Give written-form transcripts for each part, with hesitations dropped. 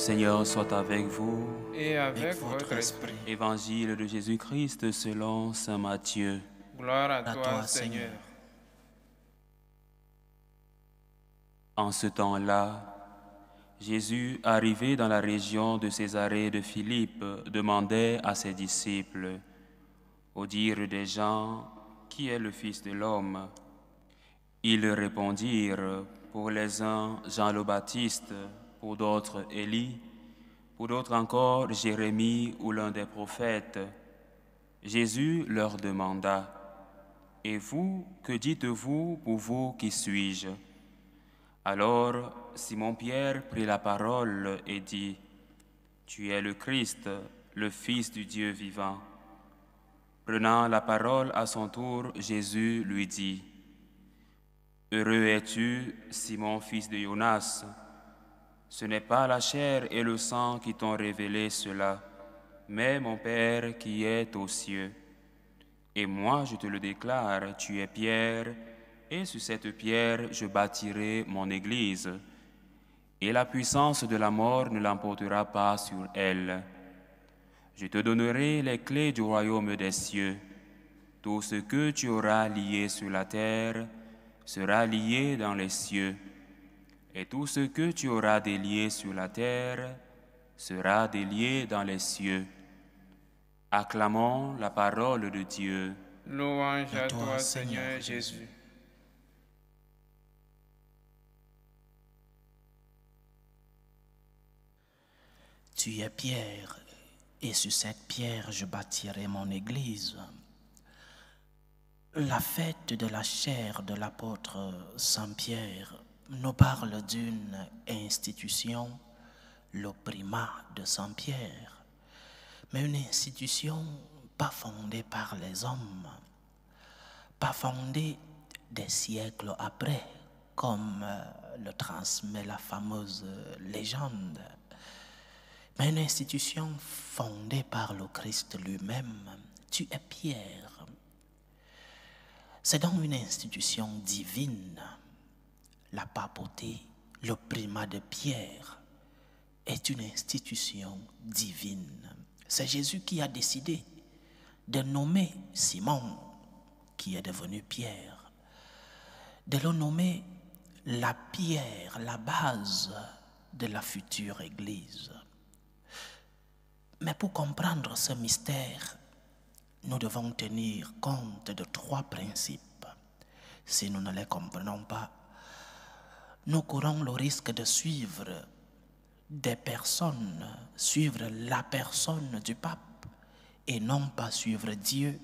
Seigneur soit avec vous. Et avec votre esprit. Évangile de Jésus-Christ selon saint Matthieu. Gloire à toi, Seigneur. En ce temps-là, Jésus, arrivé dans la région de Césarée de Philippe, demandait à ses disciples, au dire des gens, qui est le Fils de l'homme? Ils répondirent, pour les uns, Jean le Baptiste, pour d'autres, Élie, pour d'autres encore, Jérémie ou l'un des prophètes. Jésus leur demanda, « Et vous, que dites-vous pour vous, qui suis-je » Alors Simon-Pierre prit la parole et dit, « Tu es le Christ, le Fils du Dieu vivant. » Prenant la parole à son tour, Jésus lui dit, « Heureux es-tu, Simon, fils de Jonas. Ce n'est pas la chair et le sang qui t'ont révélé cela, mais mon Père qui est aux cieux. Et moi, je te le déclare, tu es Pierre, et sur cette pierre, je bâtirai mon Église, et la puissance de la mort ne l'emportera pas sur elle. Je te donnerai les clés du royaume des cieux. Tout ce que tu auras lié sur la terre sera lié dans les cieux, et tout ce que tu auras délié sur la terre sera délié dans les cieux. » Acclamons la parole de Dieu. Louange à toi, Seigneur Jésus. Tu es Pierre, et sur cette pierre je bâtirai mon Église. La fête de la chair de l'apôtre Saint Pierre nous parle d'une institution, le primat de Saint Pierre, mais une institution pas fondée par les hommes, pas fondée des siècles après, comme le transmet la fameuse légende, mais une institution fondée par le Christ lui-même. Tu es Pierre. C'est donc une institution divine. La papauté, le primat de Pierre, est une institution divine. C'est Jésus qui a décidé de nommer Simon, qui est devenu Pierre, de le nommer la pierre, la base de la future Église. Mais pour comprendre ce mystère, nous devons tenir compte de trois principes. Si nous ne les comprenons pas, nous courons le risque de suivre des personnes, suivre la personne du pape et non pas suivre Dieu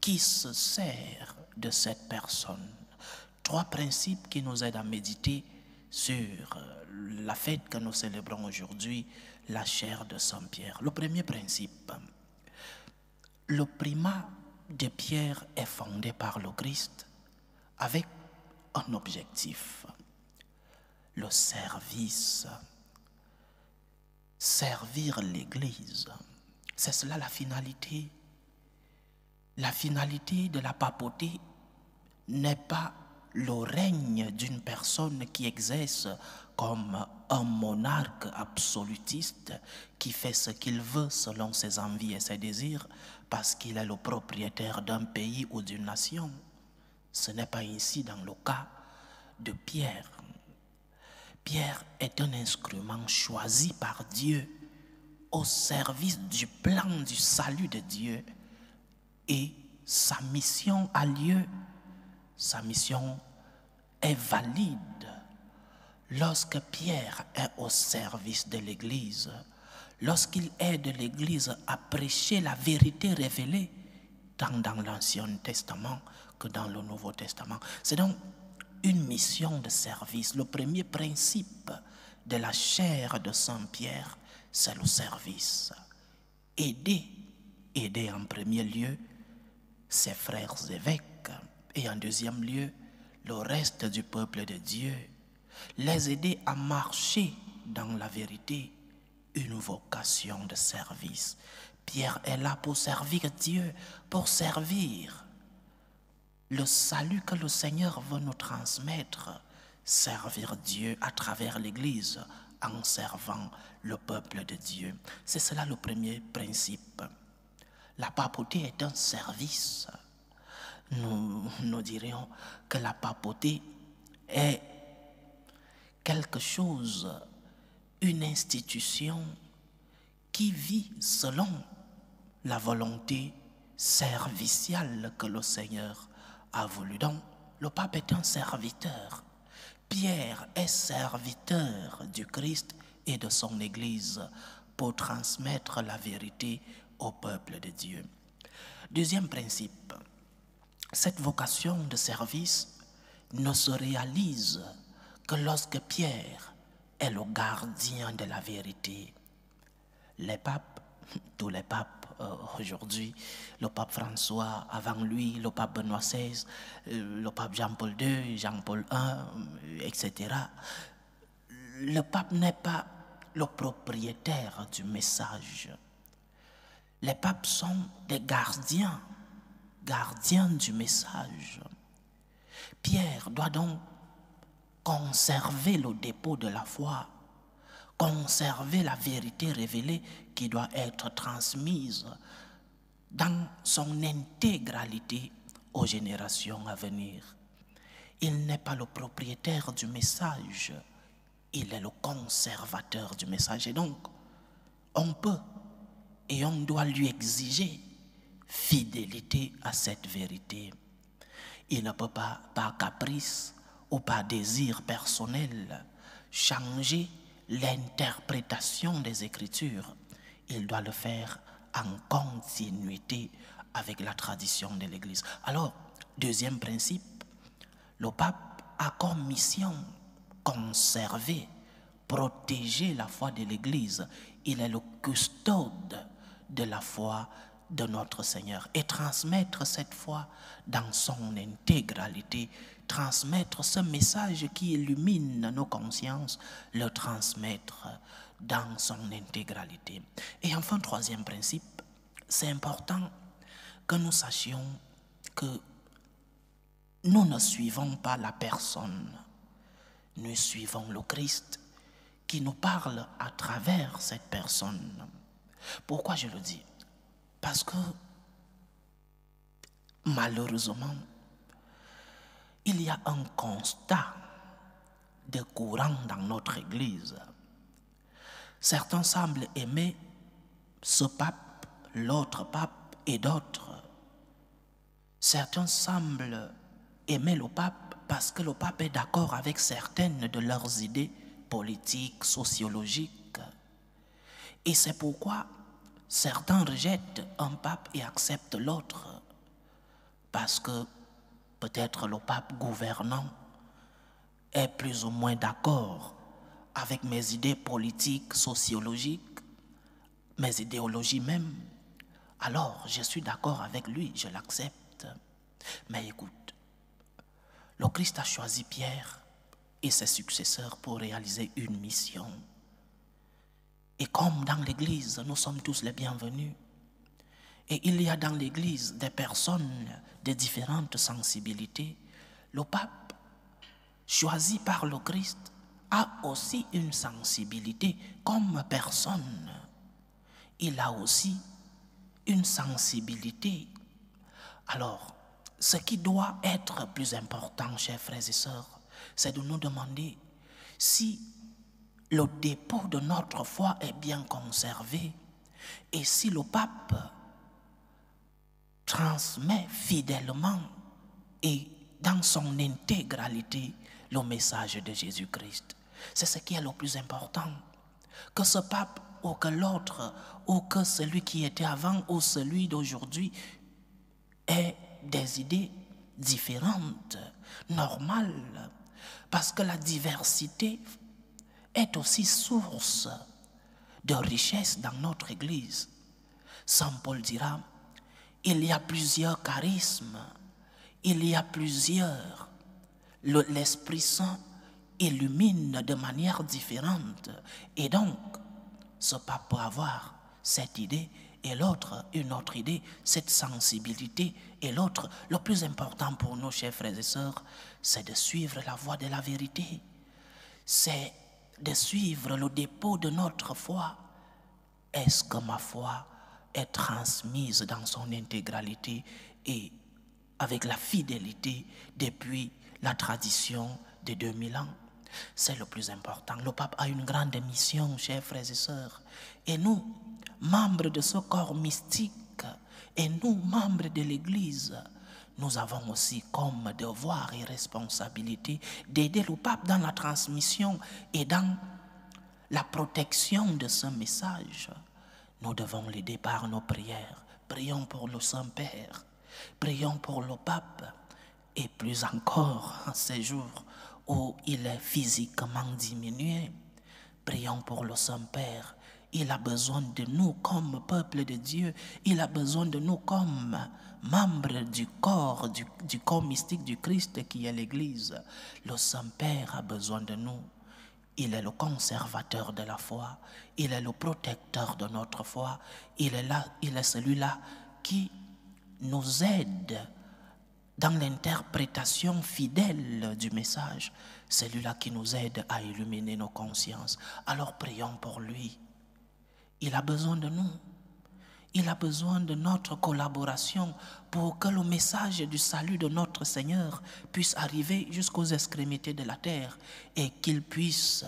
qui se sert de cette personne. Trois principes qui nous aident à méditer sur la fête que nous célébrons aujourd'hui, la chair de Saint Pierre. Le premier principe, le primat de Pierre est fondé par le Christ avec un objectif, le service. Servir l'Église, c'est cela la finalité. La finalité de la papauté n'est pas le règne d'une personne qui exerce comme un monarque absolutiste qui fait ce qu'il veut selon ses envies et ses désirs parce qu'il est le propriétaire d'un pays ou d'une nation. Ce n'est pas ici dans le cas de Pierre. Pierre est un instrument choisi par Dieu au service du plan du salut de Dieu et sa mission a lieu. Sa mission est valide lorsque Pierre est au service de l'Église, lorsqu'il aide l'Église à prêcher la vérité révélée tant dans l'Ancien Testament que dans le Nouveau Testament. C'est donc une mission de service. Le premier principe de la chair de Saint Pierre, c'est le service. Aider en premier lieu ses frères évêques et en deuxième lieu le reste du peuple de Dieu. Les aider à marcher dans la vérité, une vocation de service. Pierre est là pour servir Dieu, pour servir le salut que le Seigneur veut nous transmettre, servir Dieu à travers l'Église, en servant le peuple de Dieu. C'est cela le premier principe. La papauté est un service. Nous dirions que la papauté est quelque chose, une institution qui vit selon la volonté serviciale que le Seigneur a voulu. Donc, le pape est un serviteur. Pierre est serviteur du Christ et de son Église pour transmettre la vérité au peuple de Dieu. Deuxième principe, cette vocation de service ne se réalise que lorsque Pierre est le gardien de la vérité. Les papes, tous les papes aujourd'hui, le pape François, avant lui, le pape Benoît XVI, le pape Jean-Paul II, Jean-Paul I, etc. Le pape n'est pas le propriétaire du message. Les papes sont des gardiens du message. Pierre doit donc conserver le dépôt de la foi, conserver la vérité révélée qui doit être transmise dans son intégralité aux générations à venir. Il n'est pas le propriétaire du message, il est le conservateur du message. Et donc, on peut et on doit lui exiger fidélité à cette vérité. Il ne peut pas, par caprice ou par désir personnel, changer l'interprétation des Écritures. Il doit le faire en continuité avec la tradition de l'Église. Alors, deuxième principe, le pape a comme mission conserver, protéger la foi de l'Église. Il est le custode de la foi de notre Seigneur et transmettre cette foi dans son intégralité, transmettre ce message qui illumine nos consciences, le transmettre dans son intégralité. Et enfin, troisième principe, c'est important que nous sachions que nous ne suivons pas la personne, nous suivons le Christ qui nous parle à travers cette personne. Pourquoi je le dis? Parce que, malheureusement, il y a un constat de courant dans notre Église. Certains semblent aimer ce pape, l'autre pape et d'autres. Certains semblent aimer le pape parce que le pape est d'accord avec certaines de leurs idées politiques, sociologiques. Et c'est pourquoi certains rejettent un pape et acceptent l'autre, parce que peut-être le pape gouvernant est plus ou moins d'accord avec mes idées politiques, sociologiques, mes idéologies même. Alors, je suis d'accord avec lui, je l'accepte. Mais écoute, le Christ a choisi Pierre et ses successeurs pour réaliser une mission. Et comme dans l'Église, nous sommes tous les bienvenus. Et il y a dans l'Église des personnes de différentes sensibilités. Le pape, choisi par le Christ, a aussi une sensibilité comme personne. Il a aussi une sensibilité. Alors, ce qui doit être plus important, chers frères et sœurs, c'est de nous demander si le dépôt de notre foi est bien conservé et si le pape transmet fidèlement et dans son intégralité le message de Jésus-Christ. C'est ce qui est le plus important. Que ce pape ou que l'autre ou que celui qui était avant ou celui d'aujourd'hui ait des idées différentes, normales, parce que la diversité est aussi source de richesse dans notre Église. Saint Paul dira, il y a plusieurs charismes, il y a plusieurs. L'Esprit Saint illumine de manière différente. Et donc, ce pape peut avoir cette idée et l'autre une autre idée, cette sensibilité et l'autre. Le plus important pour nous, chers frères et sœurs, c'est de suivre la voie de la vérité. C'est de suivre le dépôt de notre foi. Est-ce que ma foi est transmise dans son intégralité et avec la fidélité depuis la tradition de 2000 ans? C'est le plus important. Le pape a une grande mission, chers frères et sœurs. Et nous, membres de ce corps mystique, et nous, membres de l'Église, nous avons aussi comme devoir et responsabilité d'aider le pape dans la transmission et dans la protection de ce message. Nous devons l'aider par nos prières. Prions pour le Saint-Père, prions pour le pape, et plus encore en ces jours où il est physiquement diminué. Prions pour le Saint-Père. Il a besoin de nous comme peuple de Dieu. Il a besoin de nous comme membres du corps mystique du Christ qui est l'Église. Le Saint-Père a besoin de nous. Il est le conservateur de la foi. Il est le protecteur de notre foi. Il est celui-là qui nous aide dans l'interprétation fidèle du message. Celui-là qui nous aide à illuminer nos consciences. Alors prions pour lui. Il a besoin de nous. Il a besoin de notre collaboration pour que le message du salut de notre Seigneur puisse arriver jusqu'aux extrémités de la terre et qu'il puisse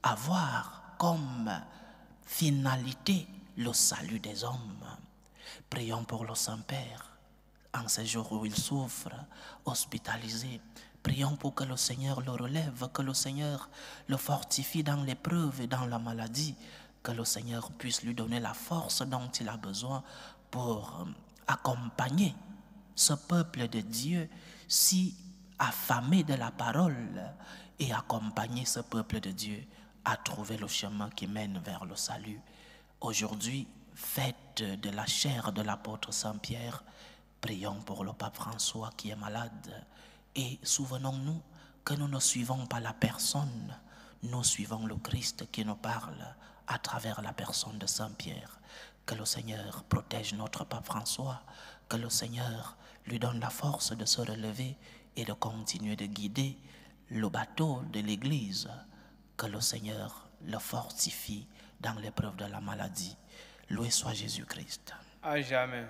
avoir comme finalité le salut des hommes. Prions pour le Saint-Père en ces jours où il souffre, hospitalisé. Prions pour que le Seigneur le relève, que le Seigneur le fortifie dans l'épreuve et dans la maladie, que le Seigneur puisse lui donner la force dont il a besoin pour accompagner ce peuple de Dieu si affamé de la parole et accompagner ce peuple de Dieu à trouver le chemin qui mène vers le salut. Aujourd'hui, fête de la chair de l'apôtre Saint-Pierre, prions pour le pape François qui est malade et souvenons-nous que nous ne suivons pas la personne, nous suivons le Christ qui nous parle à travers la personne de Saint-Pierre. Que le Seigneur protège notre pape François, que le Seigneur lui donne la force de se relever et de continuer de guider le bateau de l'Église, que le Seigneur le fortifie dans l'épreuve de la maladie. Loué soit Jésus-Christ. À jamais.